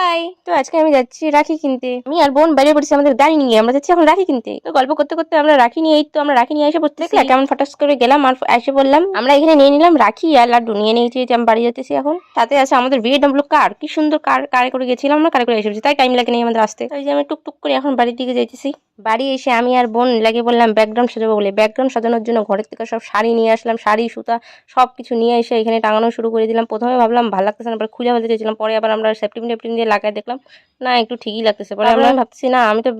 High. তো আজকে আমি যাচ্ছি রাখি কিনতে। আমি আর বোন বাইরে পড়েছি আমাদের গাড়ি নিয়ে, আমরা যাচ্ছি এখন রাখি কিনতে। তো গল্প করতে করতে আমরা রাখি নিয়ে আমরা রাখি নিয়ে এসে পড়তেছি। দেখলা কেমন ফটাস করে গেলাম আর এসে বললাম আমরা এখানে নিয়ে নিলাম রাখি আর লাড্ডু নিয়ে নিয়েছি যে আমি বাড়ি যাচ্ছি এখন। সাথে আছে আমাদের BMW কার, কি সুন্দর কারে করে গেছিলাম আমরা, কারে করে এসে পড়ছি, তাই টাইম লাগে নেই আমাদের আসতে। তাই যে আমি টুকটুক করে এখন বাড়ির দিকে যাইতেছি। বাড়ি এসে আমি আর বোন লাগে বললাম ব্যাকগ্রাউন্ড সাজাবো বলে, ব্যাকগ্রাউন্ড সাজানোর জন্য ঘরের থেকে সব শাড়ি নিয়ে আসলাম, শাড়ি সুতা সব কিছু নিয়ে এসে এখানে টাঙানো শুরু করে দিলাম। প্রথমে ভাবলাম ভালো লাগতেছে না, পরে খুলে ফেলতে চাইছিলাম, পরে আবার আমরা সেফটিপিন দিয়ে লাগাই দেখলাম না একটু ঠিকই লাগতেছে। পরে আমরা ভাবতেছি না আমি তো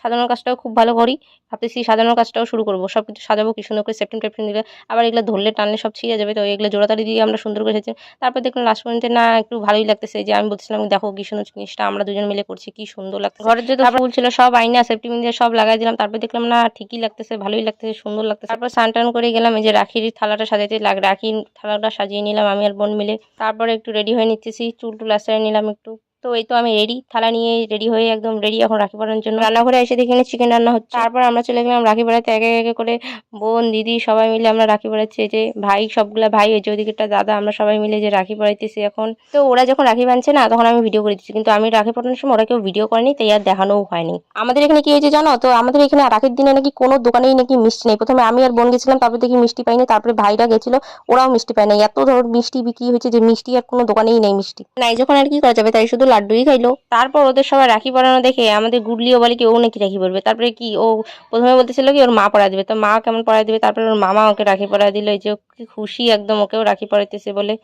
সাজানোর কাজটাও খুব ভালো করি, ভাবতেছি সাজানোর কাজটাও শুরু করবো, সব কিছু সাজাবো কি সুন্দর করে সেফটিপিন দিলে, আবার এগুলো ধরলে টানলে সব ছিঁড়ে যাবে, তো এগুলো জোড়াতাড়ি দিয়ে আমরা সুন্দর করে সেজে তারপর দেখলাম লাস্ট পর্যন্ত না একটু ভালোই লাগতেছে। যে আমি বলছিলাম দেখো কি সুন্দর জিনিসটা আমরা দুজন মিলে করছি, কি সুন্দর লাগছে। ঘরের যত ফুল ছিল সব আইনা সেফটিপিন দিয়ে সব লাগাই দিলাম, তারপর দেখলাম না ঠিকই লাগতেছে, ভালোই লাগতেছে, সুন্দর লাগতেছে। তারপর স্নান টান করে গেলাম, এই যে রাখির থালাটা সাজাইতে রাখির থালাটা সাজিয়ে নিলাম আমি আর বোন মিলে। তারপরে একটু রেডি হয়ে নিতেছি, চুল টুল আশ্রয় নিলাম একটু। তো এই তো আমি রেডি, থালা নিয়ে রেডি হয়ে একদম রেডি এখন রাখি পরানোর জন্য। রান্নাঘরে এসে দেখি চিকেন রান্না হচ্ছে। তারপর আমরা চলে গেলাম রাখি পরাতে, একে একে করে বোন দিদি সবাই মিলে আমরা রাখি পরাচ্ছি। এই যে ভাই সবগুলা ভাই, ওই যে ওদিকেটা দাদা, আমরা সবাই মিলে যে রাখি পরাইতেছি এখন। তো ওরা যখন রাখি বাঁধছে না তখন আমি ভিডিও করে দিচ্ছি, কিন্তু আমি রাখি পরানোর সময় ওরা কেউ ভিডিও করেনি, তাই আর দেখানোও হয়নি। আমাদের এখানে কি হয়েছে জানো তো, আমাদের এখানে রাখির দিনে নাকি কোনো দোকানেই নাকি মিষ্টি নেই। প্রথমে আমি আর বোন গেছিলাম, তারপরে দেখি মিষ্টি পাইনি, তারপরে ভাইরা গেছিল, ওরাও মিষ্টি পায় না। এত ধর মিষ্টি বিক্রি হয়েছে যে মিষ্টি আর কোনো দোকানেই নেই মিষ্টি নাই, যখন আর কি করা যাবে, তাই শুধু লাড্ডুই খাইলো। তারপর ওদের সবাই রাখি পরানো দেখে আমাদের গুডলিও বলে কি ও নাকি রাখি পরবে। তারপরে কি ও প্রথমে বলতেছিল কি ওর মা পরায় দিবে, তো মা কেমন পরায় দিবে, তারপরে ওর মামা ওকে রাখি পরায় দিল। এই যে কি খুশি একদম, ওকেও রাখি পরাইতেছে বলে।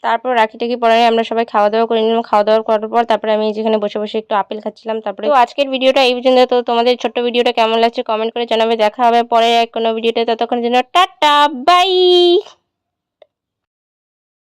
তারপর রাখি টাকি পরাই আমরা সবাই খাওয়া দাওয়া করে নিলাম। খাওয়া দাওয়া করার পর তারপরে আমি যেখানে বসে বসে একটু আপেল খাচ্ছিলাম। তারপরে তো আজকের ভিডিওটা এই পর্যন্ত। তো তোমাদের ছোট্ট ভিডিওটা কেমন লাগছে কমেন্ট করে জানাবে। দেখা হবে পরে কোনো ভিডিওতে, ততক্ষণ জন্য টাটা বাই।